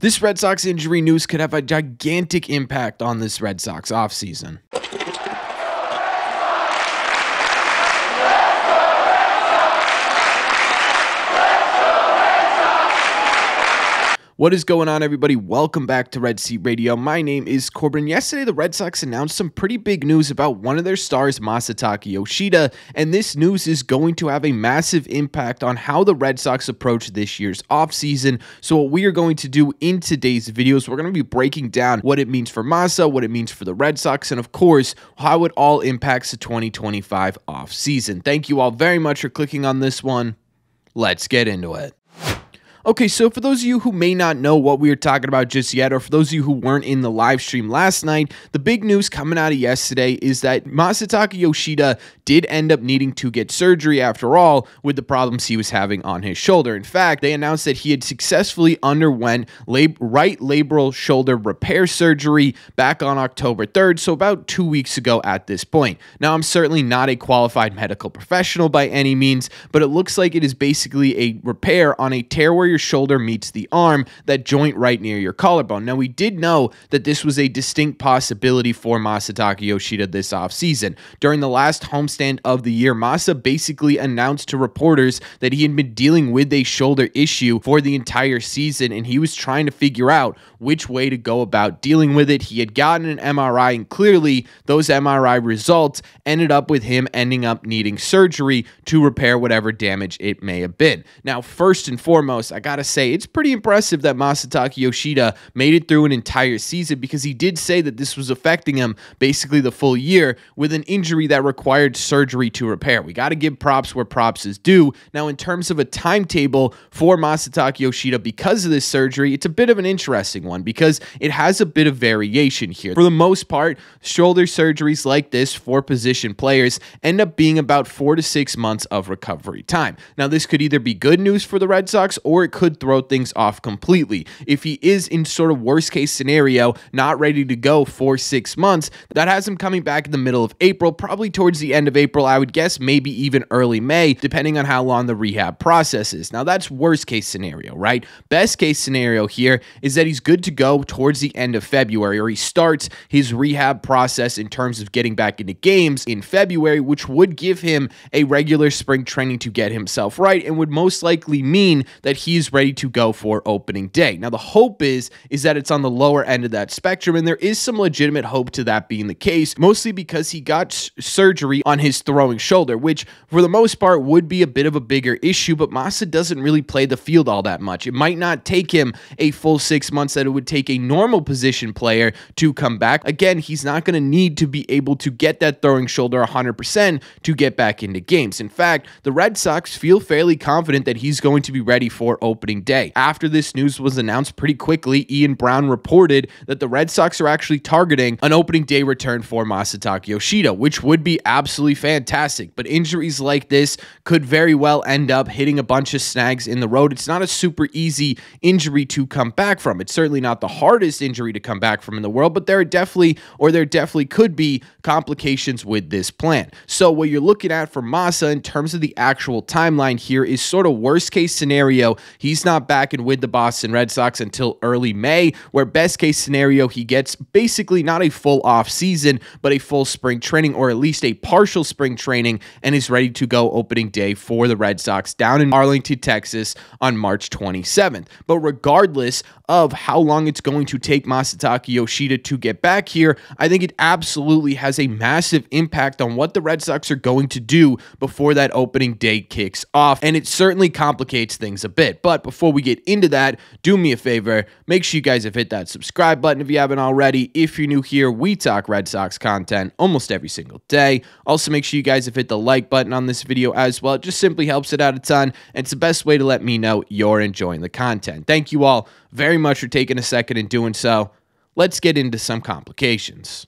This Red Sox injury news could have a gigantic impact on this Red Sox offseason. What is going on, everybody? Welcome back to Red Seat Radio. My name is Corbin. Yesterday, the Red Sox announced some pretty big news about one of their stars, Masataka Yoshida, and this news is going to have a massive impact on how the Red Sox approach this year's offseason. So what we are going to do in today's videos, we're going to be breaking down what it means for Masa, what it means for the Red Sox, and of course, how it all impacts the 2025 offseason. Thank you all very much for clicking on this one. Let's get into it. Okay, so for those of you who may not know what we are talking about just yet, or for those of you who weren't in the live stream last night, the big news coming out of yesterday is that Masataka Yoshida did end up needing to get surgery after all with the problems he was having on his shoulder. In fact, they announced that he had successfully underwent right labral shoulder repair surgery back on October 3rd, so about 2 weeks ago at this point. Now, I'm certainly not a qualified medical professional by any means, but it looks like it is basically a repair on a tear where your shoulder meets the arm, that joint right near your collarbone. Now, we did know that this was a distinct possibility for Masataka Yoshida this offseason. During the last homestand of the year, Masa basically announced to reporters that he had been dealing with a shoulder issue for the entire season, and he was trying to figure out which way to go about dealing with it. He had gotten an MRI, and clearly those MRI results ended up with him ending up needing surgery to repair whatever damage it may have been. Now, first and foremost, I gotta say, it's pretty impressive that Masataka Yoshida made it through an entire season, because he did say that this was affecting him basically the full year with an injury that required surgery to repair. We got to give props where props is due. Now, in terms of a timetable for Masataka Yoshida because of this surgery, it's a bit of an interesting one because it has a bit of variation here. For the most part, shoulder surgeries like this for position players end up being about 4 to 6 months of recovery time. Now, this could either be good news for the Red Sox or it could throw things off completely. If he is in sort of worst case scenario, not ready to go for 6 months, that has him coming back in the middle of April, probably towards the end of April, I would guess maybe even early May, depending on how long the rehab process is. Now, that's worst case scenario, right? Best case scenario here is that he's good to go towards the end of February, or he starts his rehab process in terms of getting back into games in February, which would give him a regular spring training to get himself right and would most likely mean that he's ready to go for opening day. Now, the hope is that it's on the lower end of that spectrum, and there is some legitimate hope to that being the case, mostly because he got surgery on his throwing shoulder, which for the most part would be a bit of a bigger issue, but Masa doesn't really play the field all that much. It might not take him a full 6 months that it would take a normal position player to come back. Again, he's not going to need to be able to get that throwing shoulder 100% to get back into games. In fact, the Red Sox feel fairly confident that he's going to be ready for opening day. After this news was announced pretty quickly, Ian Brown reported that the Red Sox are actually targeting an opening day return for Masataka Yoshida, which would be absolutely fantastic. But injuries like this could very well end up hitting a bunch of snags in the road. It's not a super easy injury to come back from. It's certainly not the hardest injury to come back from in the world, but there definitely could be complications with this plan. So what you're looking at for Masa in terms of the actual timeline here is sort of worst case scenario, he's not back and with the Boston Red Sox until early May, where best case scenario, he gets basically not a full off season, but a full spring training, or at least a partial spring training, and is ready to go opening day for the Red Sox down in Arlington, Texas on March 27th. But regardless of how long it's going to take Masataka Yoshida to get back here, I think it absolutely has a massive impact on what the Red Sox are going to do before that opening day kicks off, and it certainly complicates things a bit. But before we get into that, do me a favor, make sure you guys have hit that subscribe button if you haven't already. If you're new here, we talk Red Sox content almost every single day. Also, make sure you guys have hit the like button on this video as well. It just simply helps it out a ton, and it's the best way to let me know you're enjoying the content. Thank you all very much for taking a second and doing so. Let's get into some complications.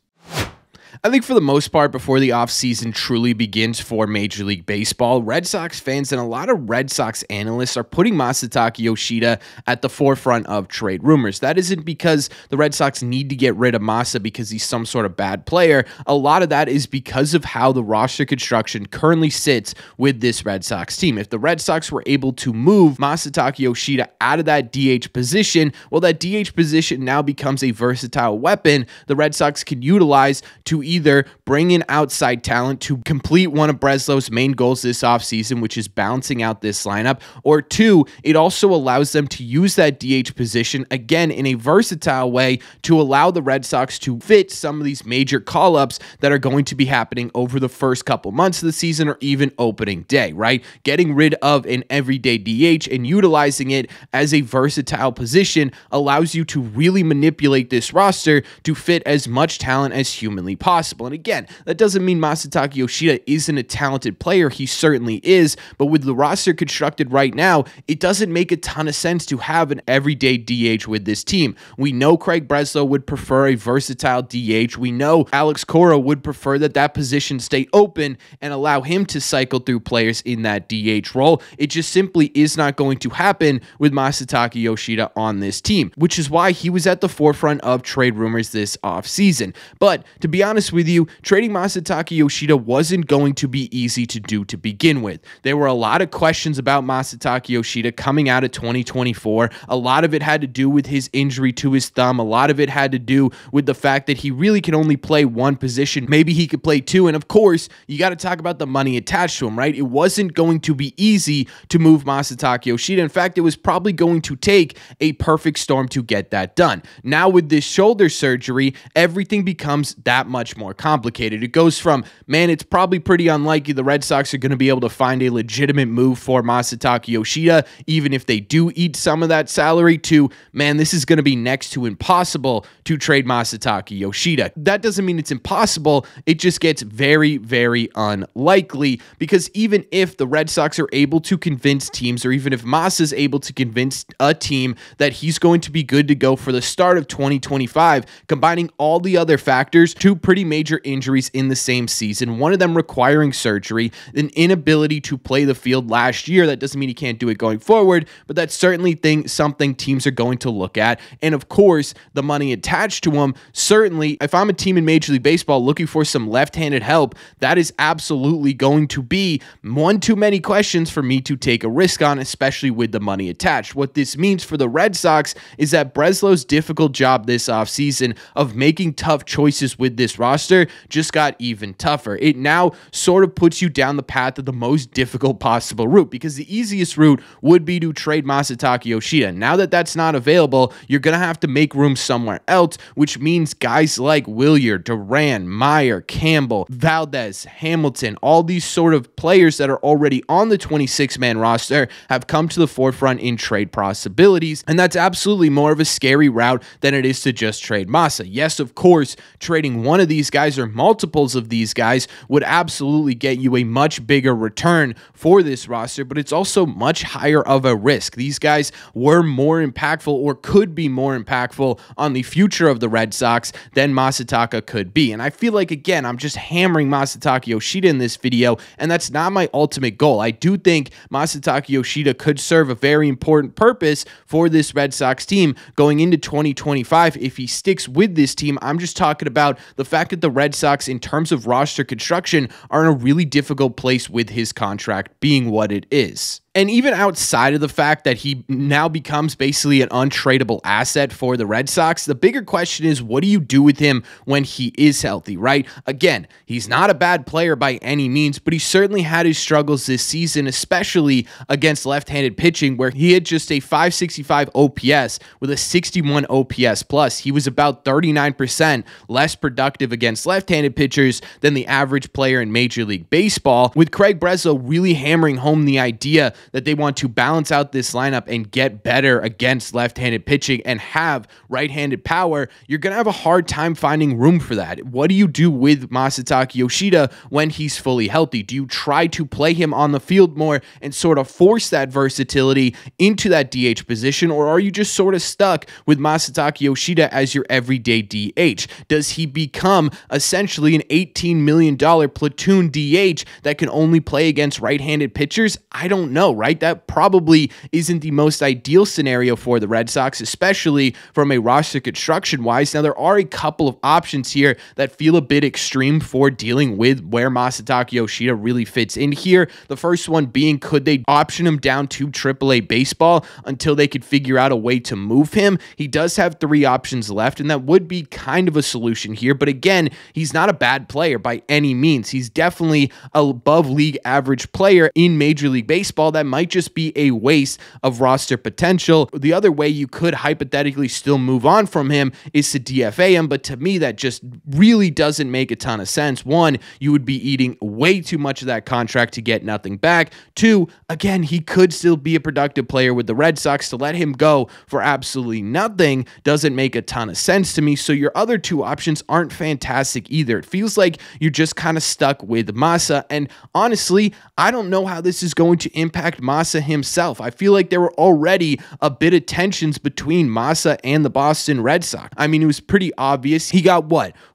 I think for the most part, before the offseason truly begins for Major League Baseball, Red Sox fans and a lot of Red Sox analysts are putting Masataka Yoshida at the forefront of trade rumors. That isn't because the Red Sox need to get rid of Masa because he's some sort of bad player. A lot of that is because of how the roster construction currently sits with this Red Sox team. If the Red Sox were able to move Masataka Yoshida out of that DH position, well, that DH position now becomes a versatile weapon the Red Sox can utilize to either bring in outside talent to complete one of Breslow's main goals this offseason, which is balancing out this lineup, or two, it also allows them to use that DH position, again, in a versatile way to allow the Red Sox to fit some of these major call-ups that are going to be happening over the first couple months of the season or even opening day, right? Getting rid of an everyday DH and utilizing it as a versatile position allows you to really manipulate this roster to fit as much talent as humanly possible. And again, that doesn't mean Masataka Yoshida isn't a talented player. He certainly is. But with the roster constructed right now, it doesn't make a ton of sense to have an everyday DH with this team. We know Craig Breslow would prefer a versatile DH. We know Alex Cora would prefer that position stay open and allow him to cycle through players in that DH role. It just simply is not going to happen with Masataka Yoshida on this team, which is why he was at the forefront of trade rumors this offseason. But to be honest with you, trading Masataka Yoshida wasn't going to be easy to do to begin with. There were a lot of questions about Masataka Yoshida coming out of 2024. A lot of it had to do with his injury to his thumb. A lot of it had to do with the fact that he really can only play one position. Maybe he could play two. And of course, you got to talk about the money attached to him, right? It wasn't going to be easy to move Masataka Yoshida. In fact, it was probably going to take a perfect storm to get that done. Now with this shoulder surgery, everything becomes that much more complicated. It goes from, man, it's probably pretty unlikely the Red Sox are going to be able to find a legitimate move for Masataka Yoshida, even if they do eat some of that salary, to, man, this is going to be next to impossible to trade Masataka Yoshida. That doesn't mean it's impossible. It just gets very, very unlikely, because even if the Red Sox are able to convince teams, or even if Masa is able to convince a team that he's going to be good to go for the start of 2025, combining all the other factors, two pretty major injuries in the same season, one of them requiring surgery, an inability to play the field last year. That doesn't mean he can't do it going forward, but that's certainly something teams are going to look at. And of course, the money attached to him. Certainly, if I'm a team in Major League Baseball looking for some left-handed help, that is absolutely going to be one too many questions for me to take a risk on, especially with the money attached. What this means for the Red Sox is that Breslow's difficult job this offseason of making tough choices with this roster just got even tougher. It now sort of puts you down the path of the most difficult possible route, because the easiest route would be to trade Masataka Yoshida. Now that that's not available, you're going to have to make room somewhere else, which means guys like Willier, Duran, Meyer, Campbell, Valdez, Hamilton, all these sort of players that are already on the 26-man roster have come to the forefront in trade possibilities, and that's absolutely more of a scary route than it is to just trade Masa. Yes, of course, trading one of these guys or multiples of these guys would absolutely get you a much bigger return for this roster, but it's also much higher of a risk. These guys were more impactful, or could be more impactful on the future of the Red Sox than Masataka could be. And I feel like, again, I'm just hammering Masataka Yoshida in this video, and that's not my ultimate goal. I do think Masataka Yoshida could serve a very important purpose for this Red Sox team going into 2025 if he sticks with this team. I'm just talking about the fact that the Red Sox, in terms of roster construction, are in a really difficult place with his contract being what it is. And even outside of the fact that he now becomes basically an untradeable asset for the Red Sox, the bigger question is, what do you do with him when he is healthy, right? Again, he's not a bad player by any means, but he certainly had his struggles this season, especially against left-handed pitching, where he had just a 565 OPS with a 61 OPS plus. He was about 39% less productive against left-handed pitchers than the average player in Major League Baseball, with Craig Breslow really hammering home the idea that they want to balance out this lineup and get better against left-handed pitching and have right-handed power, you're going to have a hard time finding room for that. What do you do with Masataka Yoshida when he's fully healthy? Do you try to play him on the field more and sort of force that versatility into that DH position, or are you just sort of stuck with Masataka Yoshida as your everyday DH? Does he become essentially an $18 million platoon DH that can only play against right-handed pitchers? I don't know, right? That probably isn't the most ideal scenario for the Red Sox, especially from a roster construction-wise. Now, there are a couple of options here that feel a bit extreme for dealing with where Masataka Yoshida really fits in here. The first one being, could they option him down to AAA baseball until they could figure out a way to move him? He does have 3 options left, and that would be kind of a solution here. But again, he's not a bad player by any means. He's definitely above league average player in Major League Baseball. That might just be a waste of roster potential. The other way you could hypothetically still move on from him is to DFA him, but to me, that just really doesn't make a ton of sense. One, you would be eating way too much of that contract to get nothing back. Two, again, he could still be a productive player with the Red Sox. To let him go for absolutely nothing doesn't make a ton of sense to me. So your other 2 options aren't fantastic either. It feels like you're just kind of stuck with Masa. And honestly, I don't know how this is going to impact Masa himself. I feel like there were already a bit of tensions between Masa and the Boston Red Sox. I mean, it was pretty obvious. He got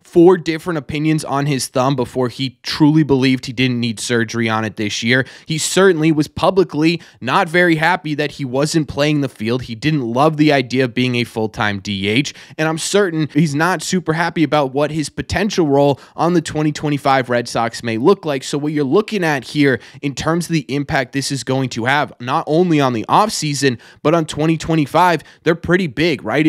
4 different opinions on his thumb before he truly believed he didn't need surgery on it this year. He certainly was publicly not very happy that he wasn't playing the field. He didn't love the idea of being a full-time DH, and I'm certain he's not super happy about what his potential role on the 2025 Red Sox may look like. So what you're looking at here in terms of the impact this is going to have, not only on the offseason, but on 2025, they're pretty big, right?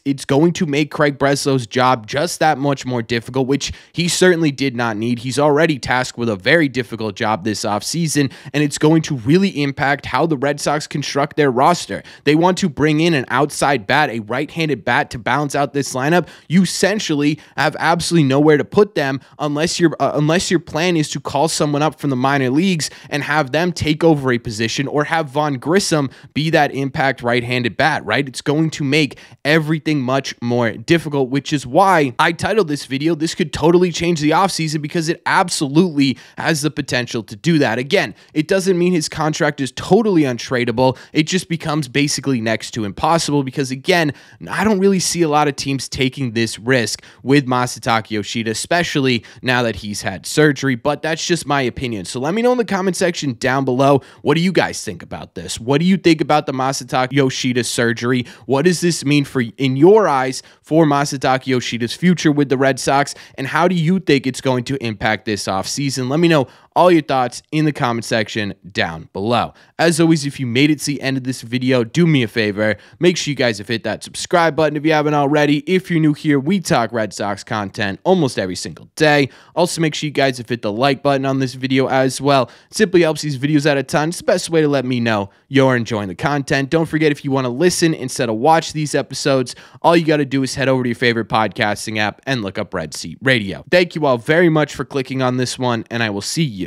It's going to make Craig Breslow's job just that much more difficult, which he certainly did not need. He's already tasked with a very difficult job this offseason, and it's going to really impact how the Red Sox construct their roster. They want to bring in an outside bat, a right-handed bat to balance out this lineup. You essentially have absolutely nowhere to put them unless your plan is to call someone up from the minor leagues and have them take over a position, or have Vaughn Grissom be that impact right-handed bat, right? It's going to make everything much more difficult, which is why I titled this video, "This could totally change the offseason," because it absolutely has the potential to do that. Again, it doesn't mean his contract is totally untradeable. It just becomes basically next to impossible because, again, I don't really see a lot of teams taking this risk with Masataka Yoshida, especially now that he's had surgery, but that's just my opinion. So let me know in the comment section down below, what do you guys think about this? What do you think about the Masataka Yoshida surgery? What does this mean for, in your eyes, for Masataka Yoshida's future with the Red Sox, and how do you think it's going to impact this offseason? Let me know all your thoughts in the comment section down below. As always, if you made it to the end of this video, do me a favor, make sure you guys have hit that subscribe button if you haven't already. If you're new here, we talk Red Sox content almost every single day. Also, make sure you guys have hit the like button on this video as well. It simply helps these videos out a ton. It's the best way to let me know you're enjoying the content. Don't forget, if you want to listen instead of watch these episodes, all you got to do is head over to your favorite podcasting app and look up Red Seat Radio. Thank you all very much for clicking on this one, and I will see you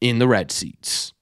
in the Red Seats.